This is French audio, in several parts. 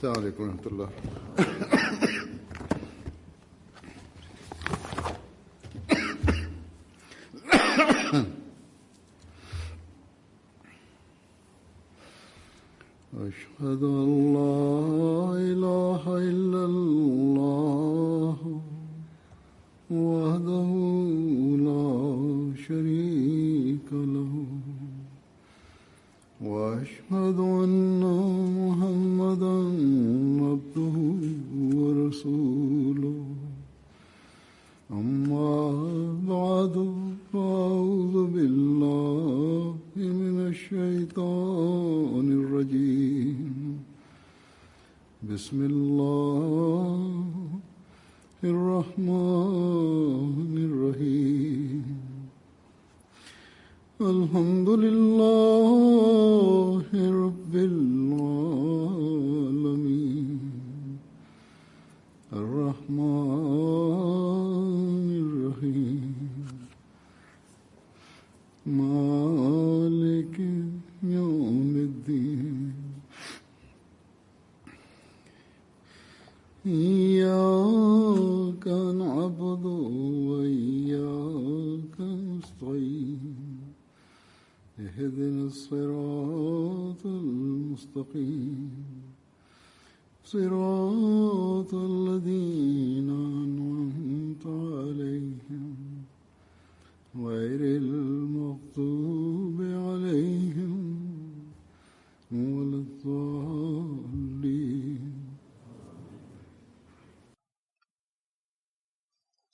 السلام عليكم ورحمة الله. أشهد أن لا إله إلا الله وحده لا شريك له وأشهد أن محمدا عبده ورسوله أما بعد فأعوذ بالله من الشيطان الرجيم بسم الله الرحمن الرحيم الحمد لله رب العالمين الرحمن الرحيم مالك يوم الدين إياك نعبد وإياك نستعين اهدنا الصراط المستقيم صراط الذين أنعمت عليهم غير المغضوب عليهم ولا الضالين.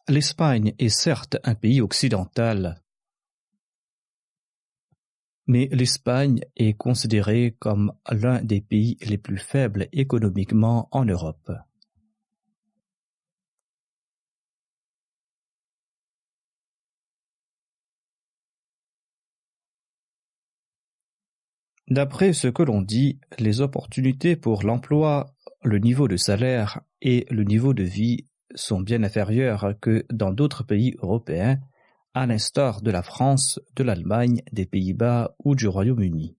L'Espagne est certes un pays occidental, mais l'Espagne est considérée comme l'un des pays les plus faibles économiquement en Europe. D'après ce que l'on dit, les opportunités pour l'emploi, le niveau de salaire et le niveau de vie sont bien inférieurs que dans d'autres pays européens, à l'instar de la France, de l'Allemagne, des Pays-Bas ou du Royaume-Uni.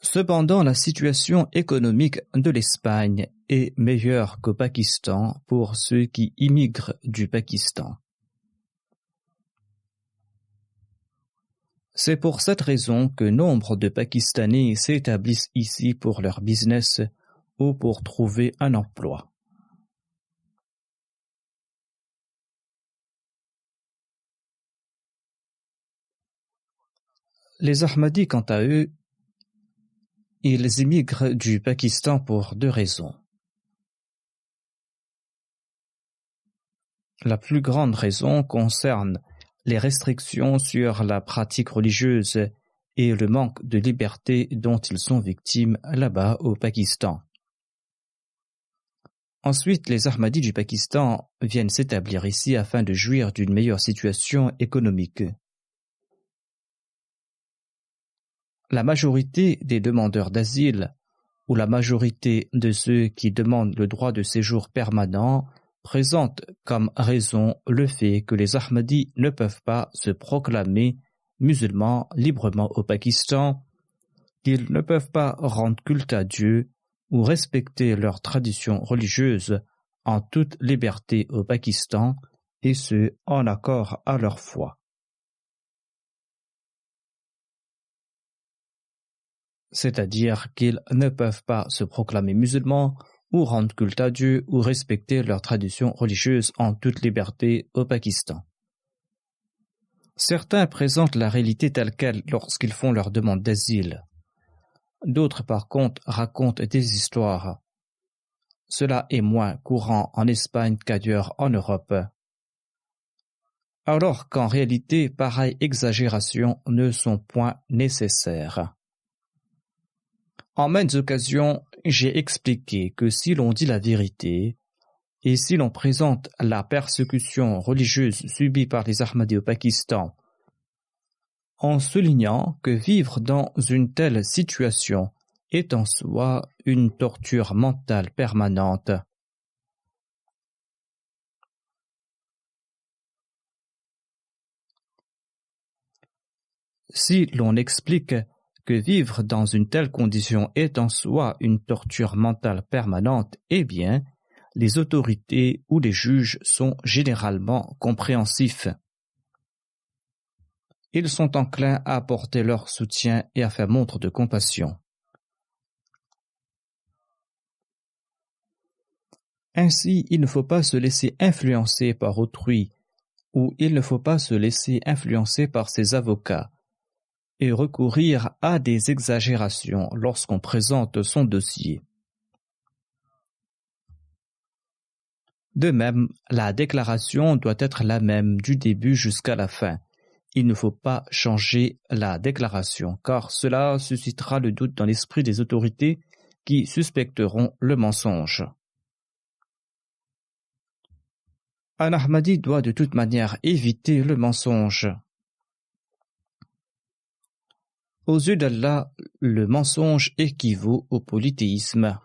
Cependant, la situation économique de l'Espagne est meilleure qu'au Pakistan pour ceux qui immigrent du Pakistan. C'est pour cette raison que nombre de Pakistanais s'établissent ici pour leur business ou pour trouver un emploi. Les Ahmadis, quant à eux, ils immigrent du Pakistan pour deux raisons. La plus grande raison concerne les restrictions sur la pratique religieuse et le manque de liberté dont ils sont victimes là-bas au Pakistan. Ensuite, les Ahmadis du Pakistan viennent s'établir ici afin de jouir d'une meilleure situation économique. La majorité des demandeurs d'asile ou la majorité de ceux qui demandent le droit de séjour permanent présente comme raison le fait que les Ahmadis ne peuvent pas se proclamer musulmans librement au Pakistan, qu'ils ne peuvent pas rendre culte à Dieu ou respecter leurs traditions religieuses en toute liberté au Pakistan, et ce, en accord à leur foi. C'est-à-dire qu'ils ne peuvent pas se proclamer musulmans ou rendre culte à Dieu ou respecter leurs traditions religieuses en toute liberté au Pakistan. Certains présentent la réalité telle qu'elle lorsqu'ils font leur demande d'asile. D'autres, par contre, racontent des histoires. Cela est moins courant en Espagne qu'ailleurs en Europe. Alors qu'en réalité, pareilles exagérations ne sont point nécessaires. En maintes occasions, j'ai expliqué que si l'on dit la vérité, et si l'on présente la persécution religieuse subie par les Ahmadis au Pakistan, en soulignant que vivre dans une telle situation est en soi une torture mentale permanente, Si l'on explique que vivre dans une telle condition est en soi une torture mentale permanente, eh bien, les autorités ou les juges sont généralement compréhensifs. Ils sont enclins à apporter leur soutien et à faire montre de compassion. Ainsi, il ne faut pas se laisser influencer par autrui, ou il ne faut pas se laisser influencer par ses avocats, et recourir à des exagérations lorsqu'on présente son dossier. De même, la déclaration doit être la même du début jusqu'à la fin. Il ne faut pas changer la déclaration, car cela suscitera le doute dans l'esprit des autorités qui suspecteront le mensonge. Un Ahmadi doit de toute manière éviter le mensonge. Aux yeux d'Allah, le mensonge équivaut au polythéisme.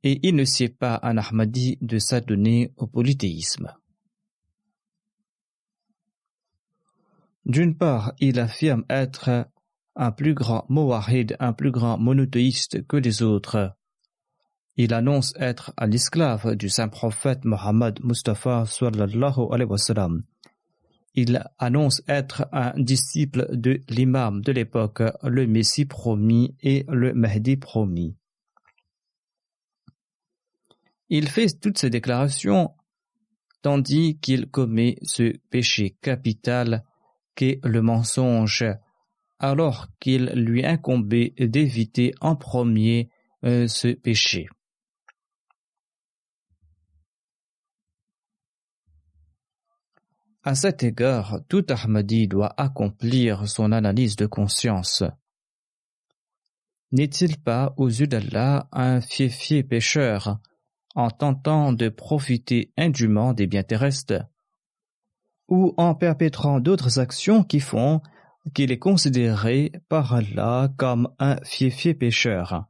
Et il ne sied pas à un Ahmadi de s'adonner au polythéisme. D'une part, il affirme être un plus grand muwahhid, un plus grand monothéiste que les autres. Il annonce être un esclave du saint prophète Mohammed Mustafa sallallahu alayhi wa sallam. Il annonce être un disciple de l'imam de l'époque, le Messie promis et le Mahdi promis. Il fait toutes ces déclarations tandis qu'il commet ce péché capital qu'est le mensonge, alors qu'il lui incombait d'éviter en premier ce péché. À cet égard, tout Ahmadi doit accomplir son analyse de conscience. N'est-il pas aux yeux d'Allah un fiefé pécheur en tentant de profiter indûment des biens terrestres, ou en perpétrant d'autres actions qui font qu'il est considéré par Allah comme un fiefé pécheur?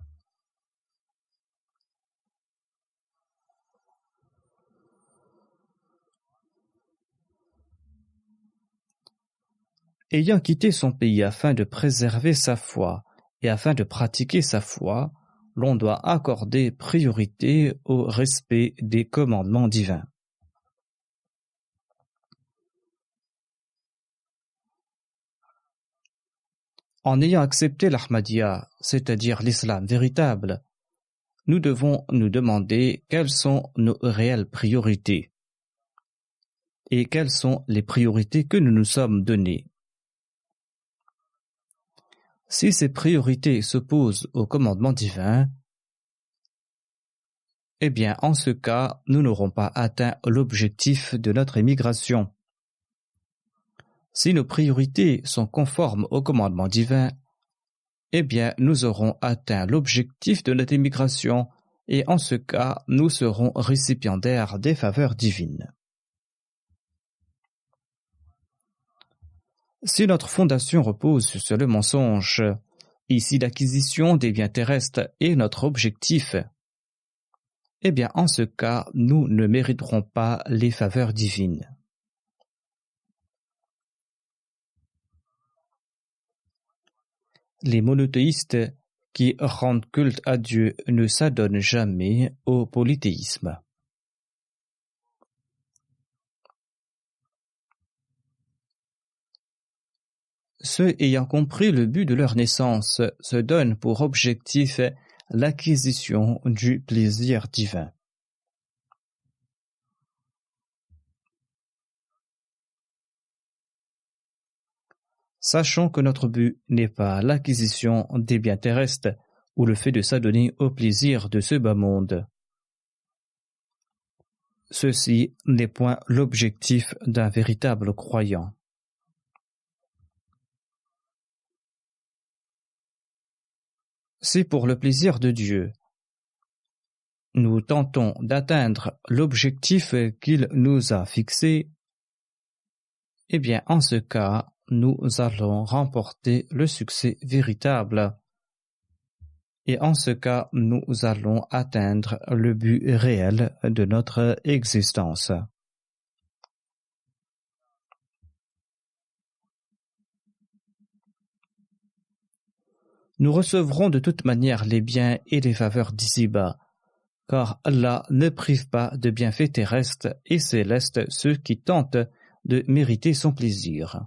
Ayant quitté son pays afin de préserver sa foi et afin de pratiquer sa foi, l'on doit accorder priorité au respect des commandements divins. En ayant accepté l'Ahmadiyya, c'est-à-dire l'islam véritable, nous devons nous demander quelles sont nos réelles priorités et quelles sont les priorités que nous nous sommes données. Si ces priorités s'opposent au commandement divin, eh bien, en ce cas, nous n'aurons pas atteint l'objectif de notre émigration. Si nos priorités sont conformes au commandement divin, eh bien, nous aurons atteint l'objectif de notre émigration et en ce cas, nous serons récipiendaires des faveurs divines. Si notre fondation repose sur le mensonge, et si l'acquisition des biens terrestres est notre objectif, eh bien, en ce cas, nous ne mériterons pas les faveurs divines. Les monothéistes qui rendent culte à Dieu ne s'adonnent jamais au polythéisme. Ceux ayant compris le but de leur naissance se donnent pour objectif l'acquisition du plaisir divin. Sachons que notre but n'est pas l'acquisition des biens terrestres ou le fait de s'adonner au plaisir de ce bas monde. Ceci n'est point l'objectif d'un véritable croyant. Si pour le plaisir de Dieu, nous tentons d'atteindre l'objectif qu'il nous a fixé, eh bien, en ce cas, nous allons remporter le succès véritable. Et en ce cas, nous allons atteindre le but réel de notre existence. nous recevrons de toute manière les biens et les faveurs d'ici-bas, car Allah ne prive pas de bienfaits terrestres et célestes ceux qui tentent de mériter son plaisir.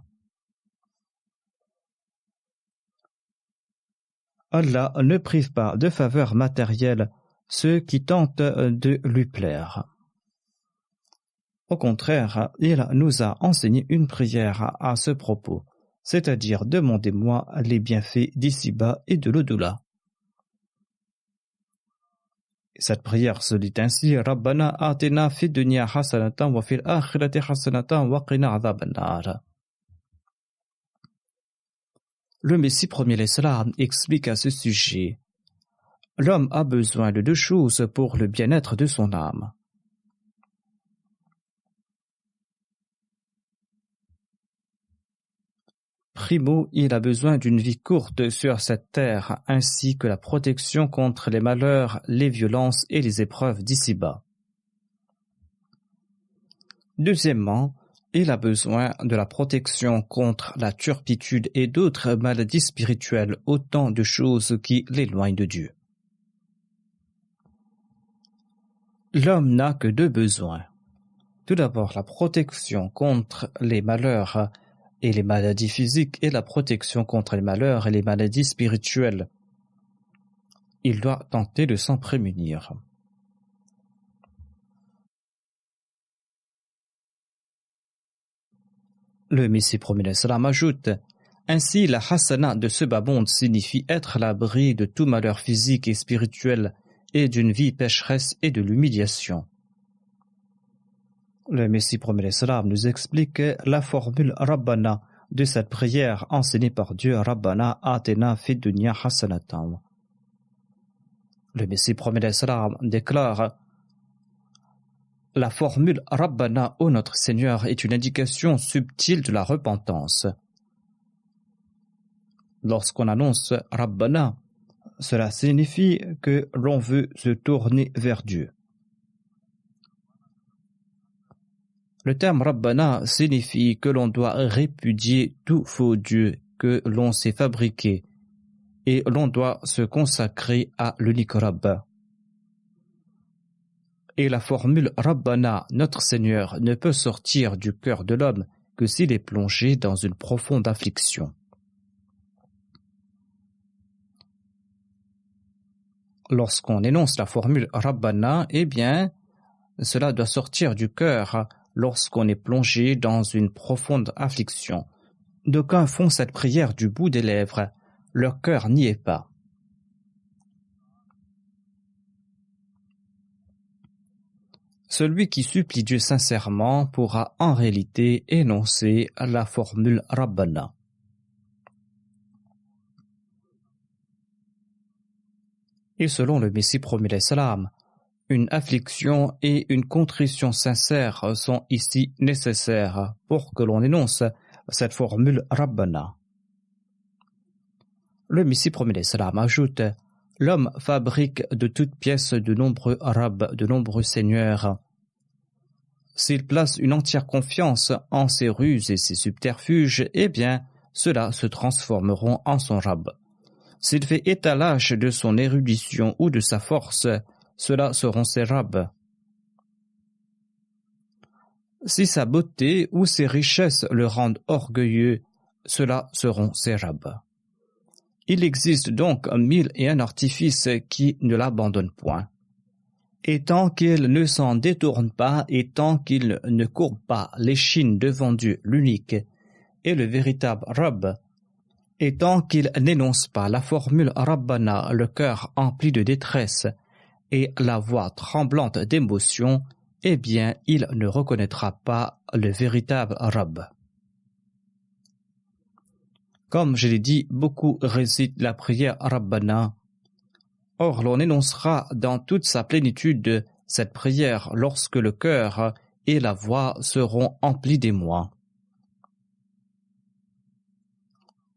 Allah ne prive pas de faveurs matérielles ceux qui tentent de lui plaire. Au contraire, il nous a enseigné une prière à ce propos, c'est-à-dire demandez-moi les bienfaits d'ici-bas et de l'au-delà. Cette prière se dit ainsi: Rabbana atina fid dunya hasanatan wa fil akhirati hasanatan wa qina adhaban nar. Le Messie premier l'Islam explique à ce sujet: l'homme a besoin de deux choses pour le bien-être de son âme. Primo, il a besoin d'une vie courte sur cette terre, ainsi que la protection contre les malheurs, les violences et les épreuves d'ici-bas. Deuxièmement, il a besoin de la protection contre la turpitude et d'autres maladies spirituelles, autant de choses qui l'éloignent de Dieu. L'homme n'a que deux besoins. Tout d'abord, la protection contre les malheurs et les maladies physiques et la protection contre les malheurs et les maladies spirituelles. Il doit tenter de s'en prémunir. Le Messie promis l'Islam ajoute: ainsi la hasana de ce bas monde signifie être à l'abri de tout malheur physique et spirituel et d'une vie pécheresse et de l'humiliation. Le Messie promis l'Islam nous explique la formule Rabbana de cette prière enseignée par Dieu: Rabbana atina fid dunya hasanatan. Le Messie promis l'Islam déclare: la formule Rabbana, ô notre Seigneur, est une indication subtile de la repentance. Lorsqu'on annonce Rabbana, cela signifie que l'on veut se tourner vers Dieu. Le terme Rabbana signifie que l'on doit répudier tout faux Dieu que l'on s'est fabriqué et l'on doit se consacrer à l'unique Rabb. Et la formule Rabbana, notre Seigneur, ne peut sortir du cœur de l'homme que s'il est plongé dans une profonde affliction. Lorsqu'on énonce la formule Rabbana, eh bien, cela doit sortir du cœur lorsqu'on est plongé dans une profonde affliction. D'aucuns font cette prière du bout des lèvres, leur cœur n'y est pas. Celui qui supplie Dieu sincèrement pourra en réalité énoncer la formule Rabbana. Et selon le Messie promis l'Islam, une affliction et une contrition sincère sont ici nécessaires pour que l'on énonce cette formule Rabbana. Le Messie promis l'Islam ajoute: l'homme fabrique de toutes pièces de nombreux Rabbs, de nombreux seigneurs. S'il place une entière confiance en ses ruses et ses subterfuges, eh bien, ceux-là se transformeront en son Rabb. S'il fait étalage de son érudition ou de sa force, ceux-là seront ses Rabbs. Si sa beauté ou ses richesses le rendent orgueilleux, ceux-là seront ses Rabbs. Il existe donc 1001 artifices qui ne l'abandonnent point. Et tant qu'il ne s'en détourne pas, et tant qu'il ne courbe pas l'échine devant Dieu l'unique et le véritable Rabb, et tant qu'il n'énonce pas la formule Rabbana, le cœur empli de détresse et la voix tremblante d'émotion, eh bien, il ne reconnaîtra pas le véritable Rabb. Comme je l'ai dit, beaucoup récitent la prière Rabbana. Or, l'on énoncera dans toute sa plénitude cette prière lorsque le cœur et la voix seront emplis d'émoi.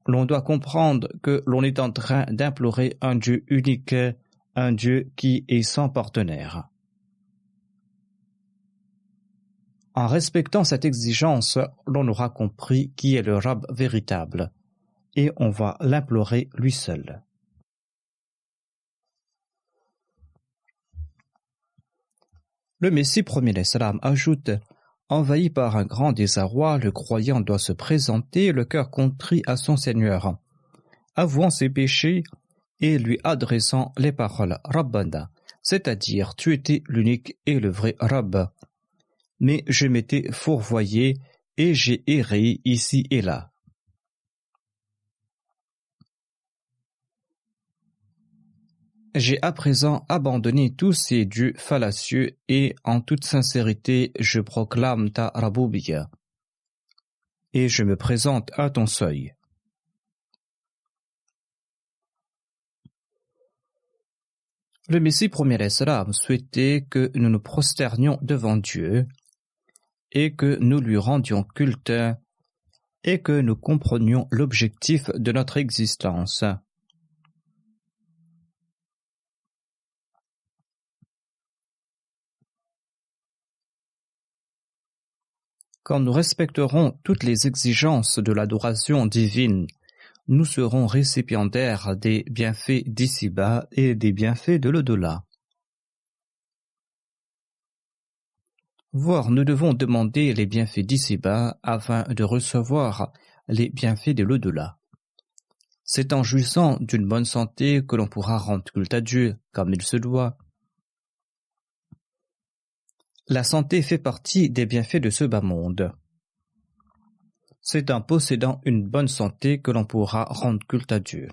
L'on doit comprendre que l'on est en train d'implorer un Dieu unique, un Dieu qui est sans partenaire. En respectant cette exigence, l'on aura compris qui est le Rabb véritable, et on va l'implorer lui seul. Le Messie premier l'Islam ajoute: envahi par un grand désarroi, le croyant doit se présenter le cœur contrit à son Seigneur, avouant ses péchés et lui adressant les paroles Rabbana, c'est-à-dire tu étais l'unique et le vrai Rabb. Mais je m'étais fourvoyé et j'ai erré ici et là. J'ai à présent abandonné tous ces dieux fallacieux et en toute sincérité je proclame ta Raboubiya et je me présente à ton seuil. Le Messie premier l'Islam souhaitait que nous nous prosternions devant Dieu et que nous lui rendions culte et que nous comprenions l'objectif de notre existence. Quand nous respecterons toutes les exigences de l'adoration divine, nous serons récipiendaires des bienfaits d'ici-bas et des bienfaits de l'au-delà. Voire nous devons demander les bienfaits d'ici-bas afin de recevoir les bienfaits de l'au-delà. C'est en jouissant d'une bonne santé que l'on pourra rendre culte à Dieu comme il se doit. La santé fait partie des bienfaits de ce bas monde. C'est en possédant une bonne santé que l'on pourra rendre culte à Dieu.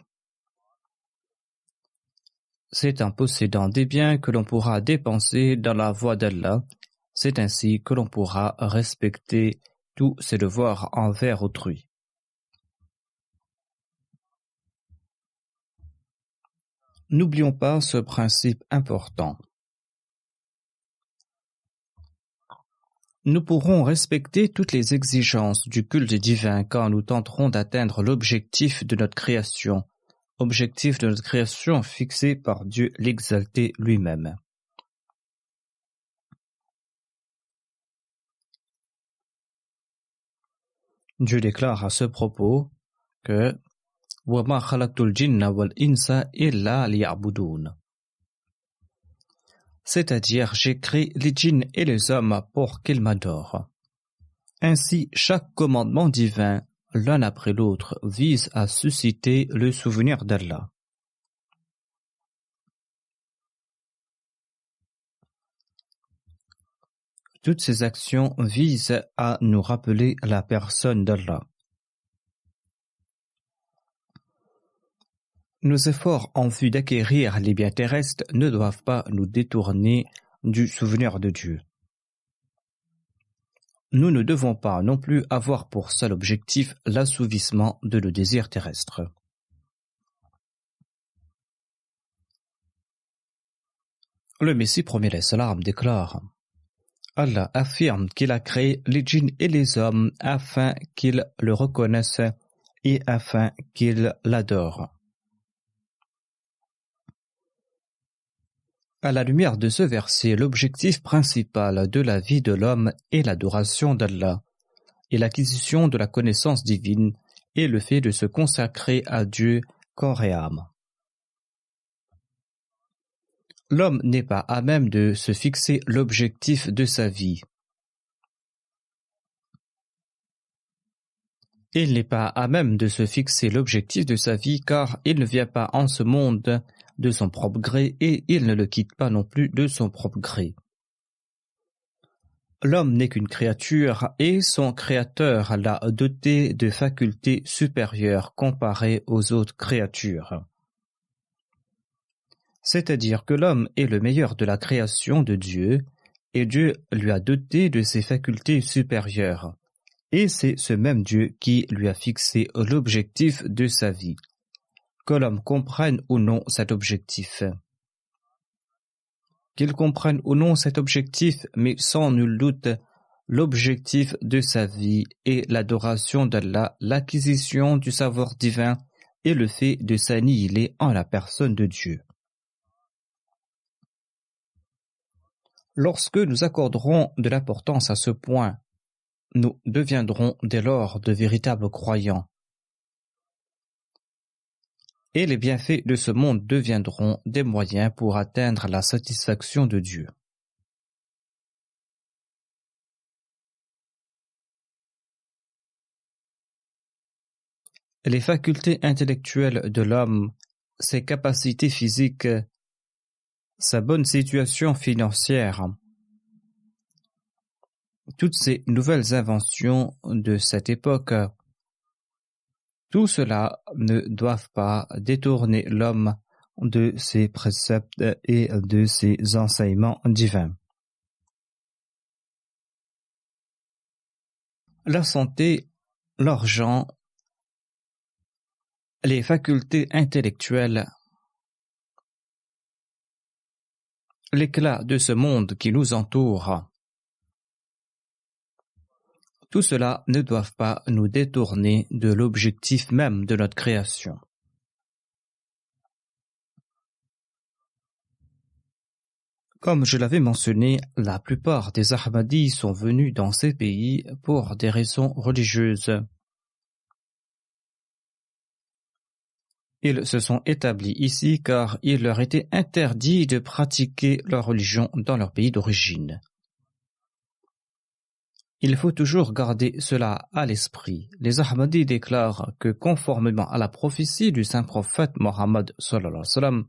C'est en possédant des biens que l'on pourra dépenser dans la voie d'Allah. C'est ainsi que l'on pourra respecter tous ses devoirs envers autrui. N'oublions pas ce principe important. Nous pourrons respecter toutes les exigences du culte divin quand nous tenterons d'atteindre l'objectif de notre création, fixé par Dieu l'exalté lui-même. Dieu déclare à ce propos que وَمَا خَلَقْتُ الْجِنَّ وَالْإِنسَ إِلَّا لِيَعْبُدُونَ. C'est-à-dire, j'ai créé les djinns et les hommes pour qu'ils m'adorent. Ainsi, chaque commandement divin, l'un après l'autre, vise à susciter le souvenir d'Allah. Toutes ces actions visent à nous rappeler la personne d'Allah. Nos efforts en vue d'acquérir les biens terrestres ne doivent pas nous détourner du souvenir de Dieu. Nous ne devons pas non plus avoir pour seul objectif l'assouvissement de nos désirs terrestres. Le Messie premier l'Islam déclare: Allah affirme qu'il a créé les djinns et les hommes afin qu'ils le reconnaissent et afin qu'ils l'adorent. À la lumière de ce verset, l'objectif principal de la vie de l'homme est l'adoration d'Allah et l'acquisition de la connaissance divine et le fait de se consacrer à Dieu corps et âme. L'homme n'est pas à même de se fixer l'objectif de sa vie. Il n'est pas à même de se fixer l'objectif de sa vie car il ne vient pas en ce monde de son propre gré et il ne le quitte pas non plus de son propre gré. L'homme n'est qu'une créature et son créateur l'a doté de facultés supérieures comparées aux autres créatures. C'est-à-dire que l'homme est le meilleur de la création de Dieu et Dieu lui a doté de ses facultés supérieures. Et c'est ce même Dieu qui lui a fixé l'objectif de sa vie. Que l'homme comprenne ou non cet objectif. Qu'il comprenne ou non cet objectif, mais sans nul doute, l'objectif de sa vie est l'adoration d'Allah, l'acquisition du savoir divin et le fait de s'annihiler en la personne de Dieu. Lorsque nous accorderons de l'importance à ce point, nous deviendrons dès lors de véritables croyants. Et les bienfaits de ce monde deviendront des moyens pour atteindre la satisfaction de Dieu. les facultés intellectuelles de l'homme, ses capacités physiques, sa bonne situation financière, toutes ces nouvelles inventions de cette époque, tout cela ne doivent pas détourner l'homme de ses préceptes et de ses enseignements divins. La santé, l'argent, les facultés intellectuelles, l'éclat de ce monde qui nous entoure, tout cela ne doit pas nous détourner de l'objectif même de notre création. Comme je l'avais mentionné, la plupart des Ahmadis sont venus dans ces pays pour des raisons religieuses. Ils se sont établis ici car il leur était interdit de pratiquer leur religion dans leur pays d'origine. Il faut toujours garder cela à l'esprit. Les Ahmadis déclarent que conformément à la prophétie du saint prophète Mohammed sallallahu alayhi wa sallam,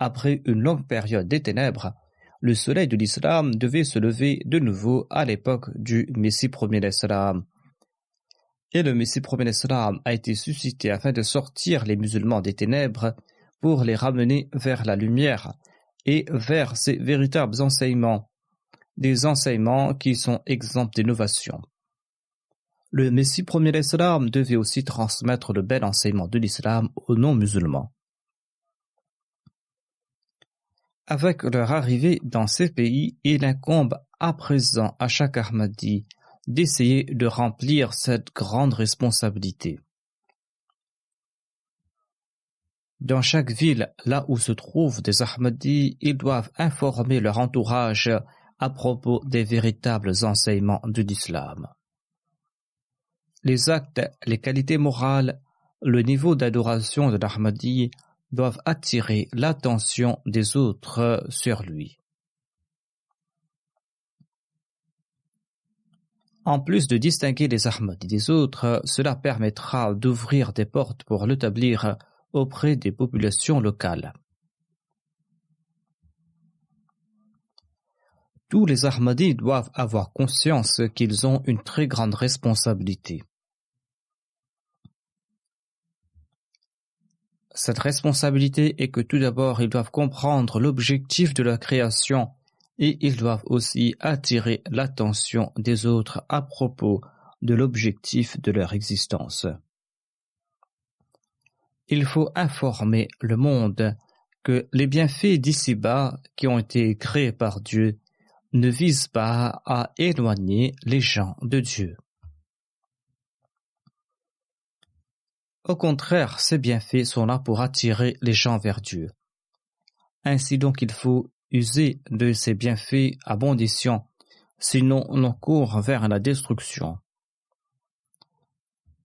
après une longue période des ténèbres, le soleil de l'islam devait se lever de nouveau à l'époque du Messie premier d'Islam. Et le Messie premier d'Islam a été suscité afin de sortir les musulmans des ténèbres pour les ramener vers la lumière et vers ses véritables enseignements, des enseignements qui sont exempts d'innovation. Le Messie premier d'Islam devait aussi transmettre le bel enseignement de l'islam aux non-musulmans. Avec leur arrivée dans ces pays, il incombe à présent à chaque Ahmadi d'essayer de remplir cette grande responsabilité. Dans chaque ville, là où se trouvent des Ahmadis, ils doivent informer leur entourage à propos des véritables enseignements de l'islam. Les actes, les qualités morales, le niveau d'adoration de l'Ahmadi doivent attirer l'attention des autres sur lui. En plus de distinguer les Ahmadis des autres, cela permettra d'ouvrir des portes pour l'établir auprès des populations locales. Tous les Ahmadis doivent avoir conscience qu'ils ont une très grande responsabilité. Cette responsabilité est que tout d'abord, ils doivent comprendre l'objectif de la création et ils doivent aussi attirer l'attention des autres à propos de l'objectif de leur existence. Il faut informer le monde que les bienfaits d'ici-bas qui ont été créés par Dieu ne visent pas à éloigner les gens de Dieu. Au contraire, ces bienfaits sont là pour attirer les gens vers Dieu. Ainsi donc, il faut user de ces bienfaits à bon escient, sinon on court vers la destruction.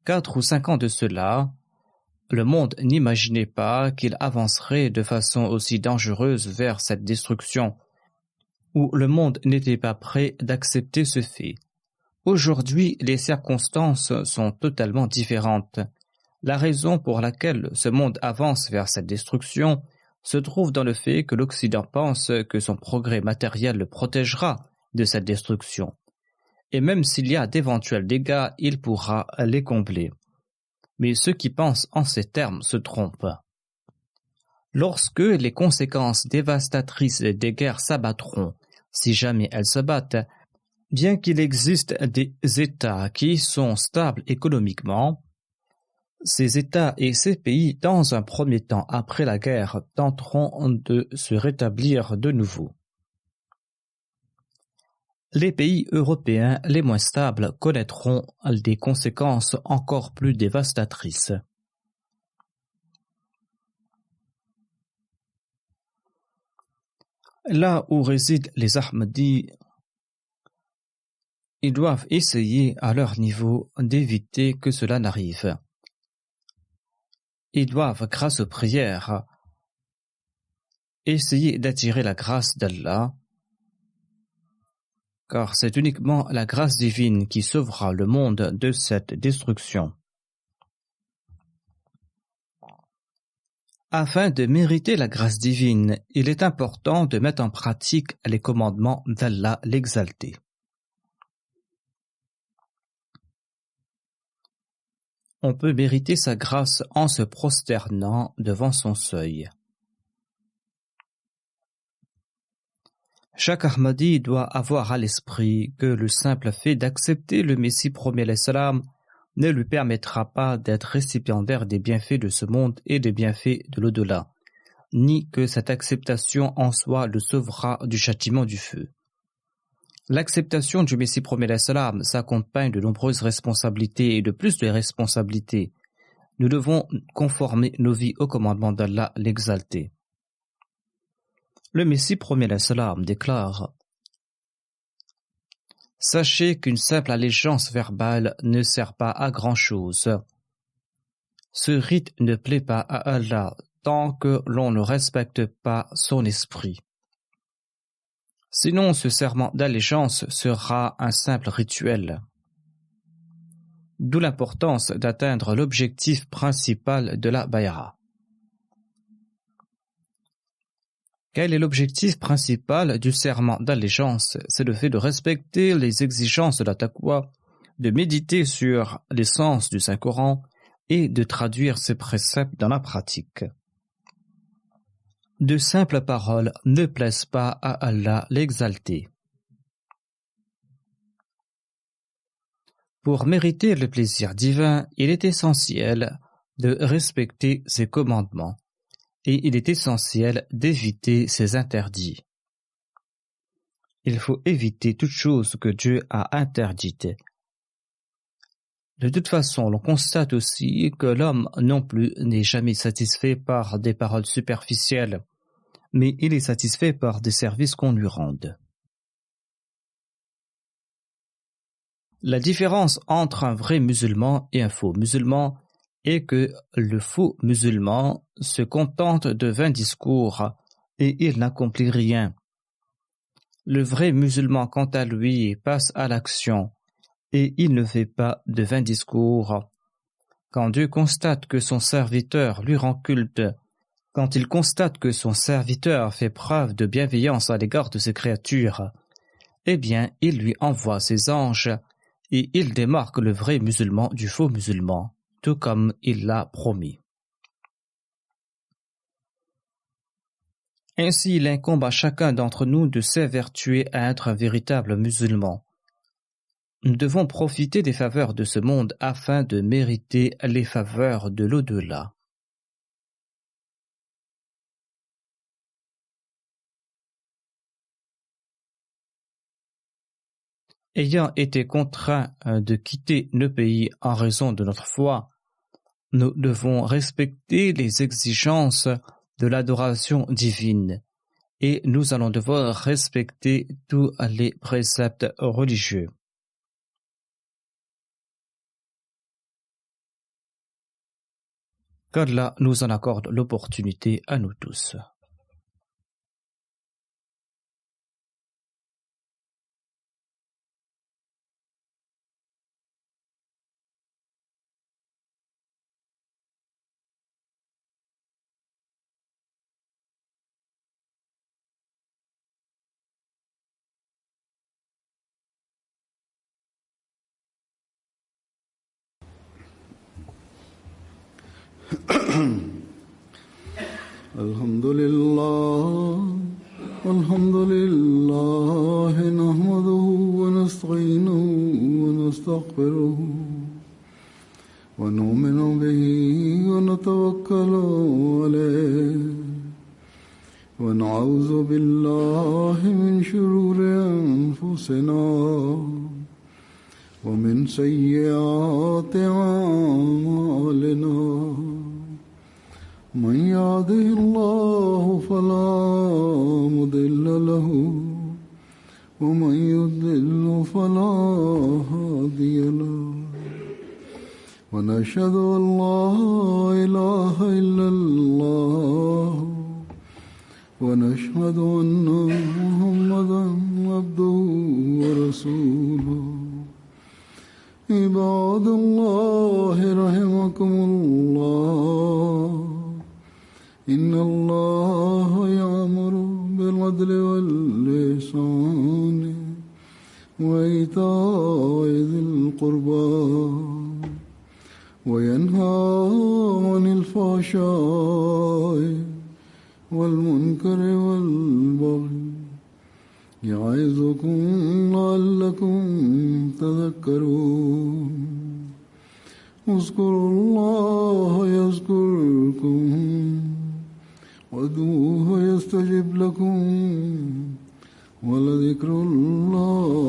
4 ou 5 ans de cela, le monde n'imaginait pas qu'il avancerait de façon aussi dangereuse vers cette destruction, où le monde n'était pas prêt d'accepter ce fait. Aujourd'hui, les circonstances sont totalement différentes. La raison pour laquelle ce monde avance vers cette destruction se trouve dans le fait que l'Occident pense que son progrès matériel le protégera de cette destruction. Et même s'il y a d'éventuels dégâts, il pourra les combler. Mais ceux qui pensent en ces termes se trompent. Lorsque les conséquences dévastatrices des guerres s'abattront, si jamais elles se battent, bien qu'il existe des États qui sont stables économiquement, ces États et ces pays, dans un premier temps après la guerre, tenteront de se rétablir de nouveau. Les pays européens les moins stables connaîtront des conséquences encore plus dévastatrices. Là où résident les Ahmadis, ils doivent essayer à leur niveau d'éviter que cela n'arrive. Ils doivent, grâce aux prières, essayer d'attirer la grâce d'Allah, car c'est uniquement la grâce divine qui sauvera le monde de cette destruction. Afin de mériter la grâce divine, il est important de mettre en pratique les commandements d'Allah l'Exalté. On peut mériter sa grâce en se prosternant devant son seuil. Chaque Ahmadi doit avoir à l'esprit que le simple fait d'accepter le Messie premier l'Islam ne lui permettra pas d'être récipiendaire des bienfaits de ce monde et des bienfaits de l'au-delà, ni que cette acceptation en soi le sauvera du châtiment du feu. L'acceptation du Messie premier l'Islam s'accompagne de nombreuses responsabilités et de plus de responsabilités. Nous devons conformer nos vies au commandement d'Allah l'Exalté. Le Messie premier l'Islam déclare: Sachez qu'une simple allégeance verbale ne sert pas à grand-chose. Ce rite ne plaît pas à Allah tant que l'on ne respecte pas son esprit. Sinon, ce serment d'allégeance sera un simple rituel. D'où l'importance d'atteindre l'objectif principal de la bay'a. Quel est l'objectif principal du serment d'allégeance? C'est le fait de respecter les exigences de la taqwa, de méditer sur l'essence du Saint-Coran et de traduire ses préceptes dans la pratique. De simples paroles ne plaisent pas à Allah l'Exalté. Pour mériter le plaisir divin, il est essentiel de respecter ses commandements et il est essentiel d'éviter ses interdits. Il faut éviter toute chose que Dieu a interdite. De toute façon, l'on constate aussi que l'homme non plus n'est jamais satisfait par des paroles superficielles, mais il est satisfait par des services qu'on lui rende. La différence entre un vrai musulman et un faux musulman est que le faux musulman se contente de vains discours et il n'accomplit rien. Le vrai musulman, quant à lui, passe à l'action et il ne fait pas de vains discours. Quand Dieu constate que son serviteur lui rend culte, quand il constate que son serviteur fait preuve de bienveillance à l'égard de ses créatures, eh bien, il lui envoie ses anges et il démarque le vrai musulman du faux musulman, tout comme il l'a promis. Ainsi, il incombe à chacun d'entre nous de s'évertuer à être un véritable musulman. Nous devons profiter des faveurs de ce monde afin de mériter les faveurs de l'au-delà. Ayant été contraints de quitter nos pays en raison de notre foi, nous devons respecter les exigences de l'adoration divine et nous allons devoir respecter tous les préceptes religieux. Qu'Allah nous en accorde l'opportunité à nous tous. Alhamdulillah, nahmaduhu wa nasta'inuhu wa nastaghfiruhu wa nu'minu bihi wa natawakkalu alayhi wa na'udhu billahi min shururi anfusina wa min sayyiati a'malina. من يهده الله فلا مضل له ومن يضلل فلا هادي له ونشهد أن لا إله إلا الله ونشهد أن محمدا عبده ورسوله. عباد الله رحمكم الله وإيتاء ذي القربى وينهى عن الفحشاء والمنكر والبغي يعظكم لعلكم تذكرون اذكروا الله يذكركم وادعوه يستجب لكم ولذكر الله